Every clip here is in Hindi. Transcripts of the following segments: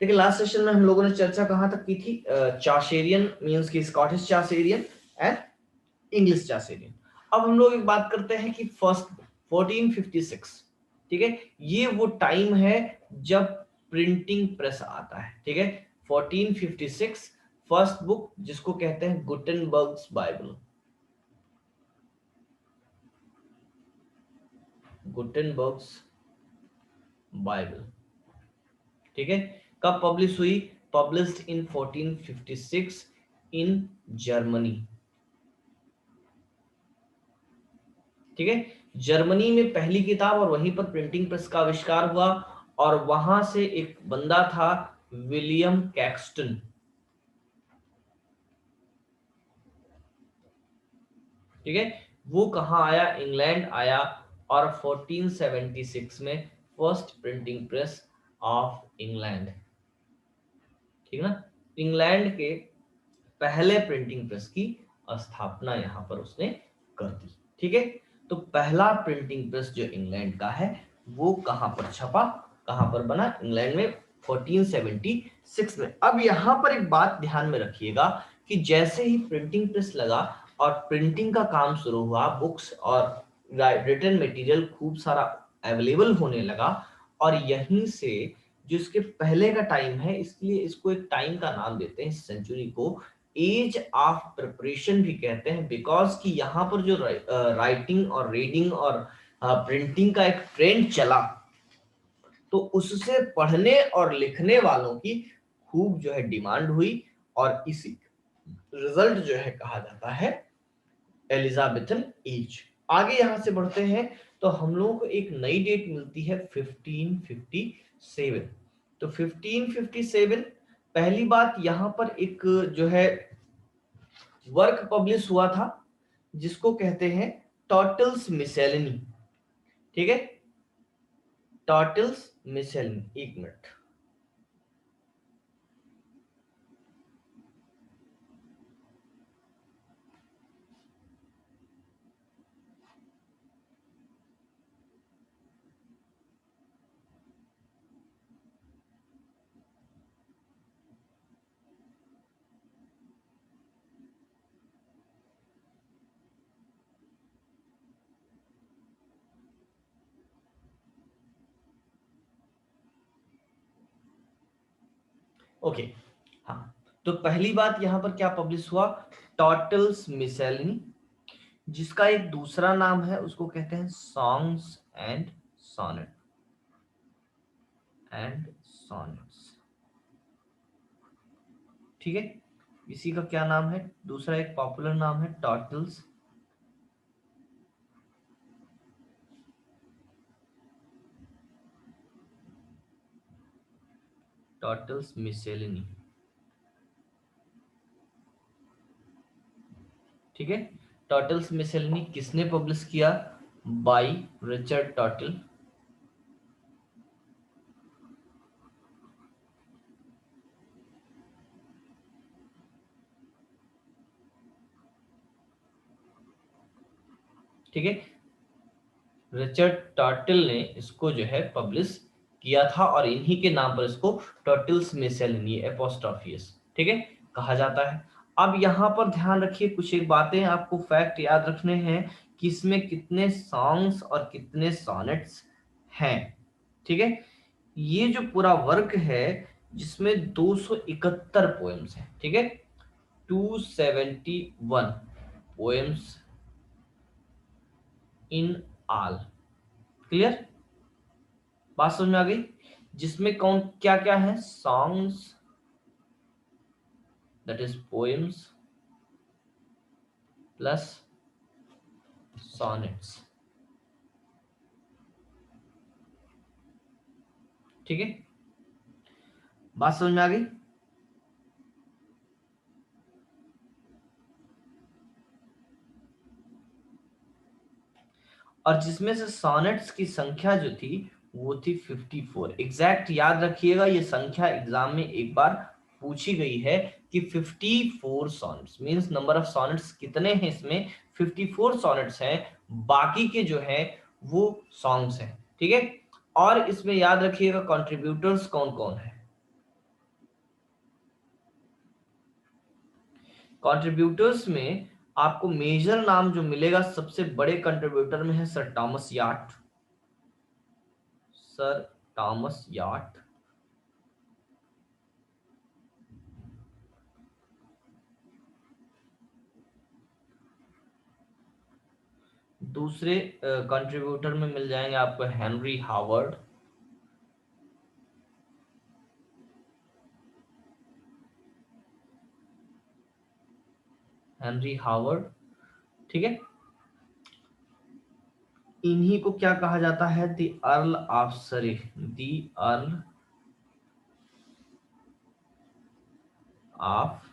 देखिए लास्ट सेशन में हम लोगों ने चर्चा कहाँ तक की थी, चासेरियन मींस की स्कॉटिश चासेरियन एंड इंग्लिश चासेरियन। अब हम लोग एक बात करते हैं कि फर्स्ट 1456, ठीक है, ये वो टाइम है जब प्रिंटिंग प्रेस आता है, ठीक है। 1456 फर्स्ट बुक जिसको कहते हैं गुटेनबर्ग्स बाइबल, गुटेनबर्ग्स बाइबल, ठीक है, कब पब्लिश हुई? पब्लिश्ड इन 1456 इन जर्मनी, ठीक है। जर्मनी में पहली किताब और वहीं पर प्रिंटिंग प्रेस का आविष्कार हुआ, और वहां से एक बंदा था विलियम कैक्सटन, ठीक है, वो कहां आया? इंग्लैंड आया, और 1476 में first printing press of England, ठीक है ना, इंग्लैंड के पहले प्रिंटिंग प्रेस की स्थापना यहां पर उसने कर दी, ठीक है। तो पहला प्रिंटिंग प्रेस जो इंग्लैंड का है वो कहां पर छपा, कहां पर बना? इंग्लैंड में 1476 में। अब यहां पर एक बात ध्यान में रखिएगा कि जैसे ही प्रिंटिंग प्रेस लगा और प्रिंटिंग का काम शुरू हुआ, बुक्स और रिटन मटेरियल खूब सारा अवेलेबल होने लगा, और यहीं से जो इसके पहले का टाइम है, इसलिए इसको एक टाइम का नाम देते हैं, इस सेंचुरी को एज ऑफ प्रिपरेशन भी कहते हैं, बिकॉज कि यहाँ पर जो राइटिंग और रीडिंग और प्रिंटिंग का एक ट्रेंड चला, तो उससे पढ़ने और लिखने वालों की खूब जो है डिमांड हुई, और इसी रिजल्ट जो है कहा जाता है एलिजाबेथन एज। आगे यहां से बढ़ते हैं तो हम लोगों को एक नई डेट मिलती है 1557। तो 1557 पहली बात यहां पर एक जो है वर्क पब्लिश हुआ था जिसको कहते हैं टॉटल्स मिसेलिनी, ठीक है, टॉटल्स मिसेलिनी। एक मिनट, ओके, हाँ। तो पहली बात यहां पर क्या पब्लिश हुआ? टॉटल्स मिसेलिनी, जिसका एक दूसरा नाम है उसको कहते हैं songs and sonnet and sonnets, ठीक है। इसी का क्या नाम है? दूसरा एक पॉपुलर नाम है टॉटल्स टॉटल्स मिसेलिनी, ठीक है। टॉटल्स मिसेलिनी किसने पब्लिश किया? बाय रिचर्ड टॉटल, ठीक है। रिचर्ड टॉटल ने इसको जो है पब्लिश किया था, और इन्हीं के नाम पर इसको टॉटल्स मिसेलिनी एपोस्ट्रोफियस, ठीक है, कहा जाता है। अब यहां पर ध्यान रखिए, कुछ एक बातें आपको फैक्ट याद रखने हैं कि इसमें कितने सॉन्ग्स और कितने सोनेट्स हैं, ठीक है। ये जो पूरा वर्क है जिसमें 271 पोएम्स हैं, ठीक है, 271 पोएम्स इन ऑल। क्लियर? बात समझ में आ गई? जिसमें कौन क्या क्या है? Songs, that is poems, plus sonnets, ठीक है। बात समझ में आ गई? और जिसमें से सॉनेट्स की संख्या जो थी वो थी 54। एग्जैक्ट याद रखिएगा, ये संख्या एग्जाम में एक बार पूछी गई है कि 54 sonnets means number of sonnets कितने हैं इसमें? 54 सॉनेट्स हैं, बाकी के जो हैं वो सॉन्ग्स हैं, ठीक है। और इसमें याद रखिएगा कंट्रीब्यूटर्स कौन कौन है, कंट्रीब्यूटर्स में आपको मेजर नाम जो मिलेगा सबसे बड़े कंट्रीब्यूटर में है Sir Thomas Wyatt. Sir Thomas Wyatt. दूसरे कंट्रीब्यूटर में मिल जाएंगे आपको हेनरी हावर्ड। हेनरी हावर्ड, ठीक है। इन्हीं को क्या कहा जाता है? द अर्ल ऑफ सरी। द अर्ल ऑफ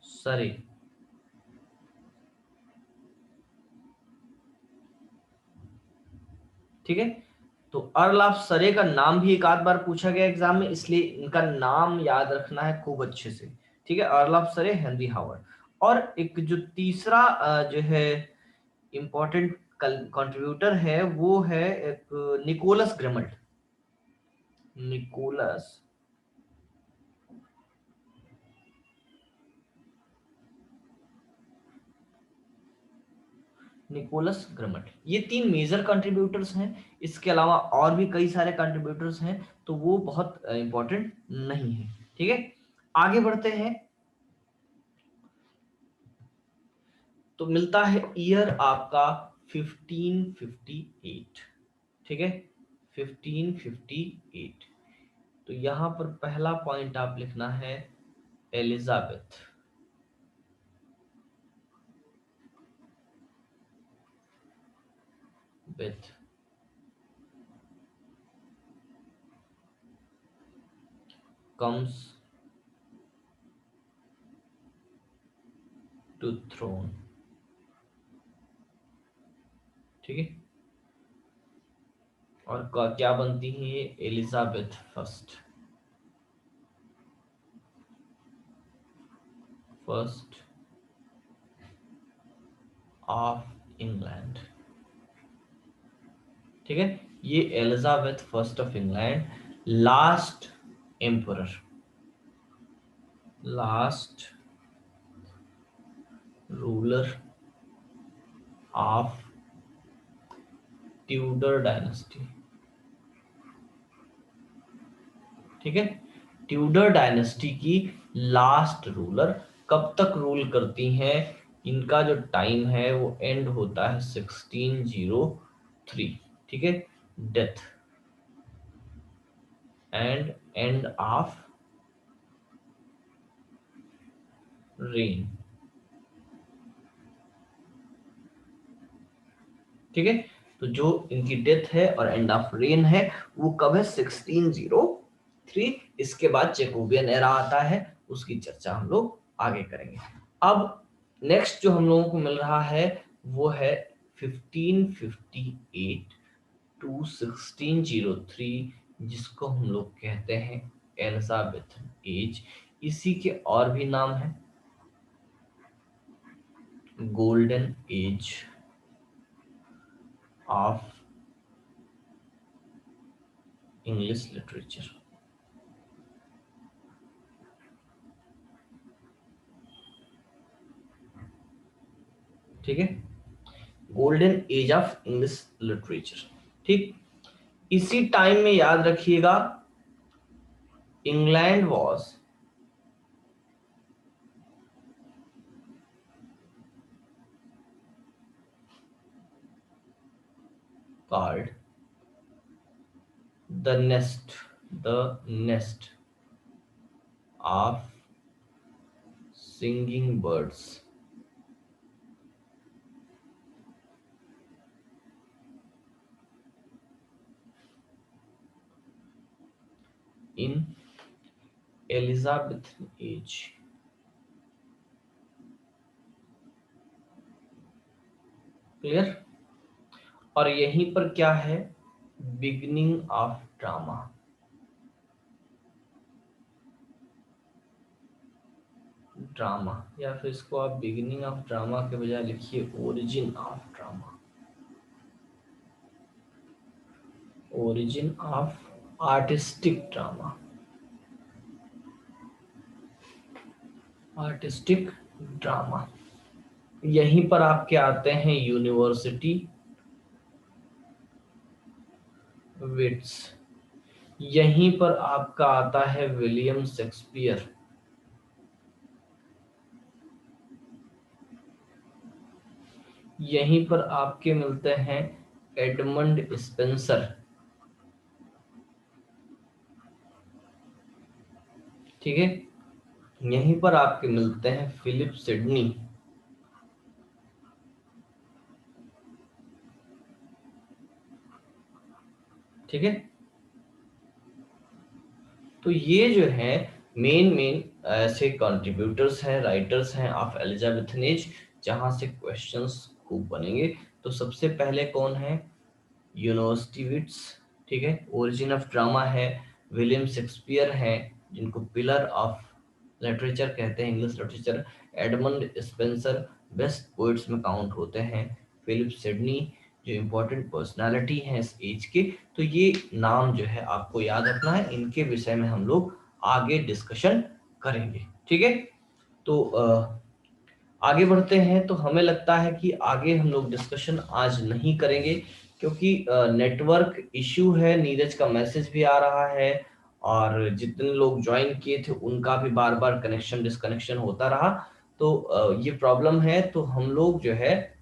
सरी, ठीक है। तो अर्ल ऑफ सरे का नाम भी एक आध बार पूछा गया एग्जाम में, इसलिए इनका नाम याद रखना है खूब अच्छे से, ठीक है। Earl of Surrey, Henry Howard. और एक जो तीसरा जो है इंपॉर्टेंट कंट्रीब्यूटर है वो है एक निकोलस ग्रेमल्ट। निकोलस निकोलस ग्रेमल्ट, ये तीन मेजर कंट्रीब्यूटर्स हैं। इसके अलावा और भी कई सारे कंट्रीब्यूटर्स हैं, तो वो बहुत इंपॉर्टेंट नहीं है, ठीक है। आगे बढ़ते हैं। तो मिलता है ईयर आपका 1558, ठीक है, 1558। तो यहां पर पहला पॉइंट आप लिखना है Elizabeth. Beth comes to throne, ठीक है। और क्या बनती है ये? Elizabeth first. First of England, ठीक है। ये Elizabeth first of England, last emperor, last ruler of Tudor dynasty, ठीक है। ट्यूडर डायनेस्टी की लास्ट रूलर कब तक रूल करती हैं? इनका जो टाइम है वो एंड होता है 1603, ठीक है। Death and end of rain, ठीक है। तो जो इनकी डेथ है और एंड ऑफ रेन है वो कब है? 1603। इसके बाद जैकोबियन एरा आता है, उसकी चर्चा हम लोग आगे करेंगे। अब नेक्स्ट जो हम लोगों को मिल रहा है वो है 1558 टू 1603, जिसको हम लोग कहते हैं एलिजाबेथ एज। इसी के और भी नाम है, golden age of English literature, ठीक है। Golden age of English literature, ठीक। इसी टाइम में याद रखिएगा England was called the nest of singing birds in Elizabeth age, clear. और यहीं पर क्या है? बिगनिंग ऑफ ड्रामा, ड्रामा, या फिर इसको आप बिगिनिंग ऑफ ड्रामा के बजाय लिखिए origin of drama, origin of artistic drama, artistic drama. यहीं पर आपके आते हैं यूनिवर्सिटी विट्स। यहीं पर आपका आता है विलियम शेक्सपियर। यहीं पर आपके मिलते हैं एडमंड स्पेंसर। ठीक है, यहीं पर आपके मिलते हैं फिलिप सिडनी। ठीक है, तो ये जो है मेन ऐसे कंट्रीब्यूटर्स हैं, राइटर्स हैं ऑफ एलिजाबेथन एज, जहां से क्वेश्चंस खूब बनेंगे। तो सबसे पहले कौन है? University wits. ठीक है, ओरिजिन ऑफ ड्रामा है, विलियम शेक्सपियर है जिनको पिलर ऑफ लिटरेचर कहते हैं, English literature. Edmund Spenser best poets में काउंट होते हैं। फिलिप सिडनी जो इम्पोर्टेंट पर्सनालिटी हैं इस एज के। तो ये नाम जो है आपको याद रखना है, इनके विषय में हम लोग आगे डिस्कशन करेंगे। ठीक है, तो आगे बढ़ते हैं। तो हमें लगता है कि आगे हम लोग डिस्कशन आज नहीं करेंगे क्योंकि नेटवर्क इश्यू है, नीरज का मैसेज भी आ रहा है और जितने लोग ज्वाइन किए थे उनका भी बार बार कनेक्शन डिस्कनेक्शन होता रहा। तो ये प्रॉब्लम है, तो हम लोग जो है